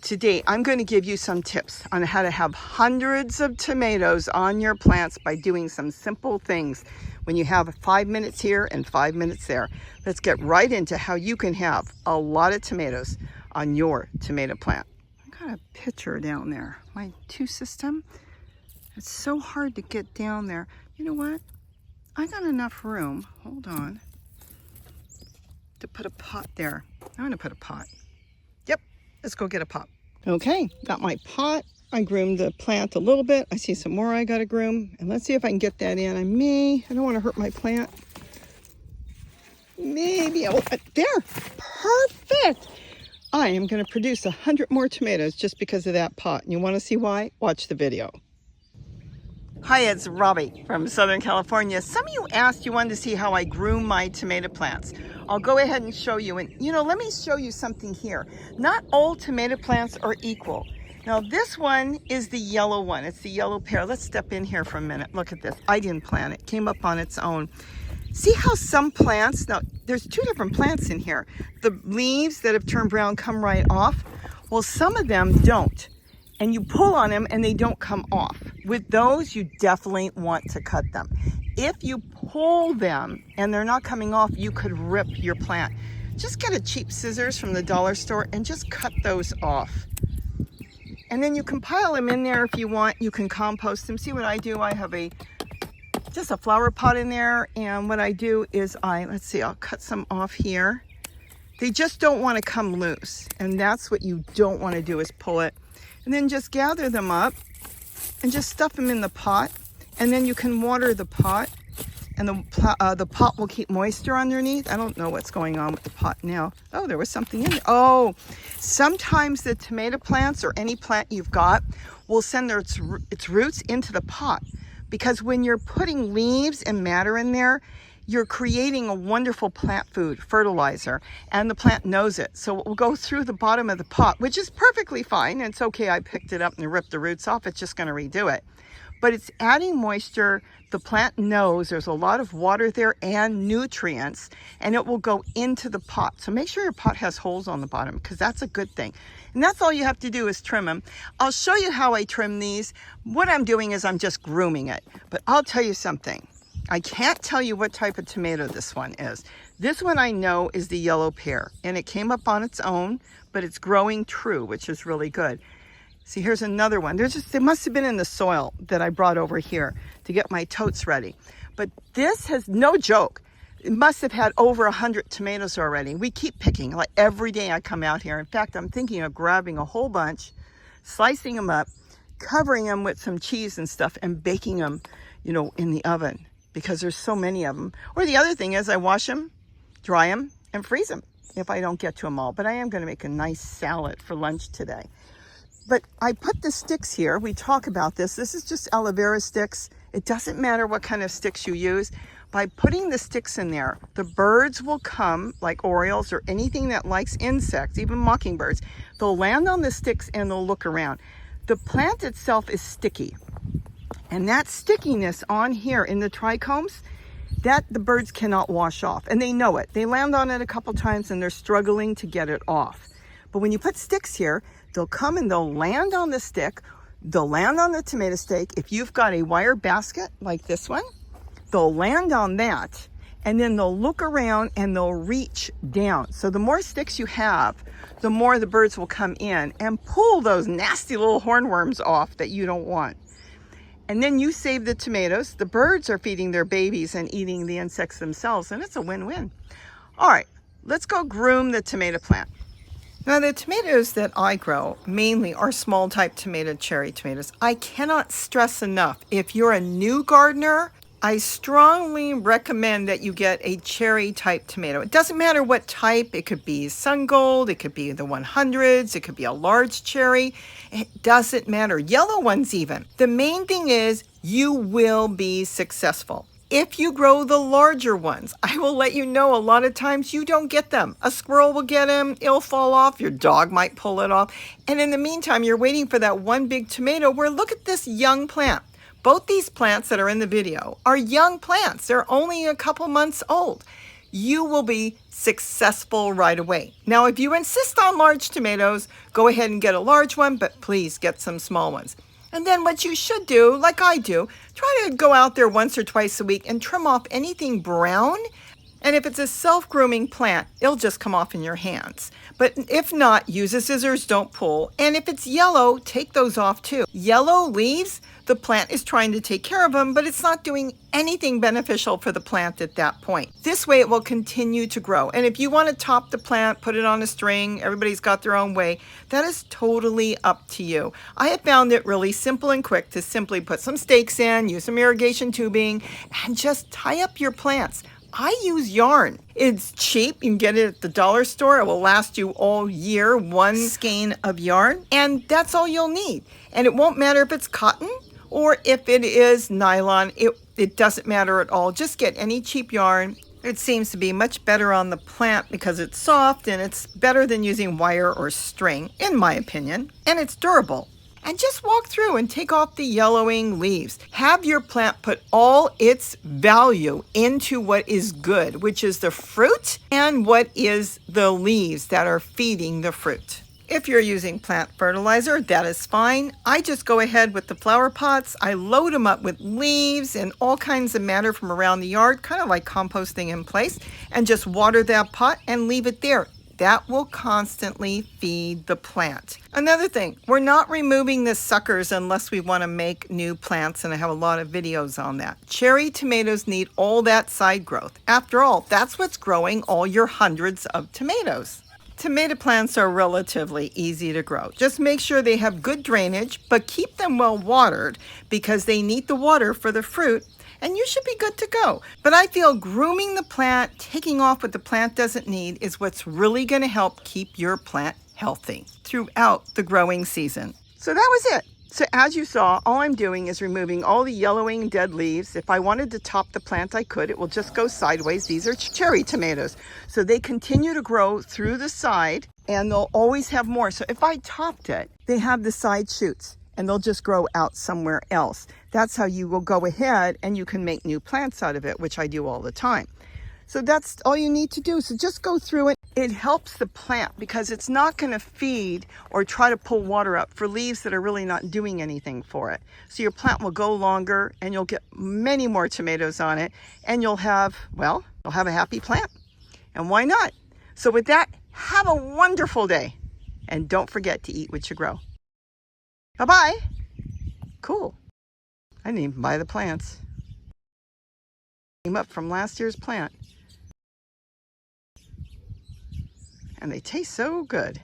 Today, I'm going to give you some tips on how to have hundreds of tomatoes on your plants by doing some simple things when you have 5 minutes here and 5 minutes there. Let's get right into how you can have a lot of tomatoes on your tomato plant. I got a picture down there. My 2 system. It's so hard to get down there. You know what? I got enough room. Hold on. To put a pot there. I'm going to put a pot. Yep. Let's go get a pot. Okay, got my pot. I groomed the plant a little bit. I see some more I got to groom. And let's see if I can get that in. I don't want to hurt my plant. Maybe, there, perfect. I am going to produce 100 more tomatoes just because of that pot. And you want to see why? Watch the video. Hi, it's Robbie from Southern California. Some of you asked, you wanted to see how I groom my tomato plants. I'll go ahead and show you. And let me show you something here. Not all tomato plants are equal. Now this one is the yellow one. It's the yellow pear. Let's step in here for a minute. Look at this. I didn't plant it. It came up on its own. See how some plants, now there's 2 different plants in here. The leaves that have turned brown come right off. Well, some of them don't. And you pull on them and they don't come off. With those, you definitely want to cut them. If you pull them and they're not coming off, you could rip your plant. Just get a cheap scissors from the dollar store and just cut those off. And then you can pile them in there if you want. You can compost them. See what I do? I have just a flower pot in there. And what I do is I'll cut some off here. They just don't want to come loose. And that's what you don't want to do, is pull it. And then just gather them up and just stuff them in the pot. And then you can water the pot, and the pot will keep moisture underneath. I don't know what's going on with the pot now. Oh, there was something in there. Oh, sometimes the tomato plants or any plant you've got will send its roots into the pot, because when you're putting leaves and matter in there, you're creating a wonderful plant food, fertilizer, and the plant knows it. So it will go through the bottom of the pot, which is perfectly fine. It's okay, I picked it up and ripped the roots off. It's just going to redo it. But it's adding moisture. The plant knows there's a lot of water there and nutrients, and it will go into the pot. So make sure your pot has holes on the bottom, because that's a good thing. And that's all you have to do is trim them. I'll show you how I trim these. What I'm doing is I'm just grooming it. But I'll tell you something. I can't tell you what type of tomato this one is. This one I know is the yellow pear, and it came up on its own, but it's growing true, which is really good. See, here's another one. They must have been in the soil that I brought over here to get my totes ready. But this has, no joke, it must have had over 100 tomatoes already. We keep picking, like every day I come out here. In fact, I'm thinking of grabbing a whole bunch, slicing them up, covering them with some cheese and stuff, and baking them, in the oven, because there's so many of them. Or the other thing is I wash them, dry them, and freeze them if I don't get to them all. But I am going to make a nice salad for lunch today. But I put the sticks here. We talk about this. This is just aloe vera sticks. It doesn't matter what kind of sticks you use. By putting the sticks in there, the birds will come, like orioles or anything that likes insects, even mockingbirds. They'll land on the sticks and they'll look around. The plant itself is sticky. And that stickiness on here in the trichomes, that the birds cannot wash off. And they know it. They land on it a couple times and they're struggling to get it off. But when you put sticks here, they'll come and they'll land on the stick. They'll land on the tomato stake. If you've got a wire basket like this one, they'll land on that. And then they'll look around and they'll reach down. So the more sticks you have, the more the birds will come in and pull those nasty little hornworms off that you don't want. And then you save the tomatoes. The birds are feeding their babies and eating the insects themselves, and it's a win-win. All right, let's go groom the tomato plant. Now, the tomatoes that I grow mainly are small type tomato, cherry tomatoes. I cannot stress enough, if you're a new gardener, I strongly recommend that you get a cherry type tomato. It doesn't matter what type. It could be sun gold, it could be the 100s, it could be a large cherry. It doesn't matter. Yellow ones even. The main thing is you will be successful. If you grow the larger ones, I will let you know a lot of times you don't get them. A squirrel will get them, it'll fall off, your dog might pull it off. And in the meantime, you're waiting for that one big tomato where look at this young plant. Both these plants that are in the video are young plants. They're only a couple months old. you will be successful right away. Now, if you insist on large tomatoes, go ahead and get a large one, but please get some small ones. And then what you should do, like I do, try to go out there once or twice a week and trim off anything brown. And if it's a self-grooming plant, it'll just come off in your hands. But if not, use a scissors, don't pull. And if it's yellow, take those off too. Yellow leaves, the plant is trying to take care of them, but it's not doing anything beneficial for the plant at that point. This way it will continue to grow. And if you want to top the plant, put it on a string, everybody's got their own way, that is totally up to you. I have found it really simple and quick to simply put some stakes in, use some irrigation tubing, and just tie up your plants. I use yarn. It's cheap. You can get it at the dollar store. It will last you all year, one skein of yarn, and that's all you'll need. And it won't matter if it's cotton or if it is nylon. It doesn't matter at all. Just get any cheap yarn. It seems to be much better on the plant because it's soft, and it's better than using wire or string, in my opinion, and it's durable. And just walk through and take off the yellowing leaves. Have your plant put all its value into what is good, which is the fruit and what is the leaves that are feeding the fruit. If you're using plant fertilizer, that is fine. I just go ahead with the flower pots. I load them up with leaves and all kinds of matter from around the yard, kind of like composting in place, and just water that pot and leave it there. That will constantly feed the plant. Another thing, we're not removing the suckers unless we want to make new plants, and I have a lot of videos on that. Cherry tomatoes need all that side growth. After all, that's what's growing all your hundreds of tomatoes. Tomato plants are relatively easy to grow. Just make sure they have good drainage, but keep them well watered because they need the water for the fruit, and you should be good to go. But I feel grooming the plant, taking off what the plant doesn't need, is what's really going to help keep your plant healthy throughout the growing season. So that was it. So as you saw, all I'm doing is removing all the yellowing dead leaves. If I wanted to top the plant, I could. It will just go sideways. These are cherry tomatoes. So they continue to grow through the side, and they'll always have more. So if I topped it, they have the side shoots, and they'll just grow out somewhere else. That's how you will go ahead and you can make new plants out of it, which I do all the time. So that's all you need to do. So just go through it. It helps the plant because it's not going to feed or try to pull water up for leaves that are really not doing anything for it. So your plant will go longer and you'll get many more tomatoes on it, and you'll have, well, you'll have a happy plant. And why not? So with that, have a wonderful day. And don't forget to eat what you grow. Bye-bye. Cool. I didn't even buy the plants. Came up from last year's plant. And they taste so good.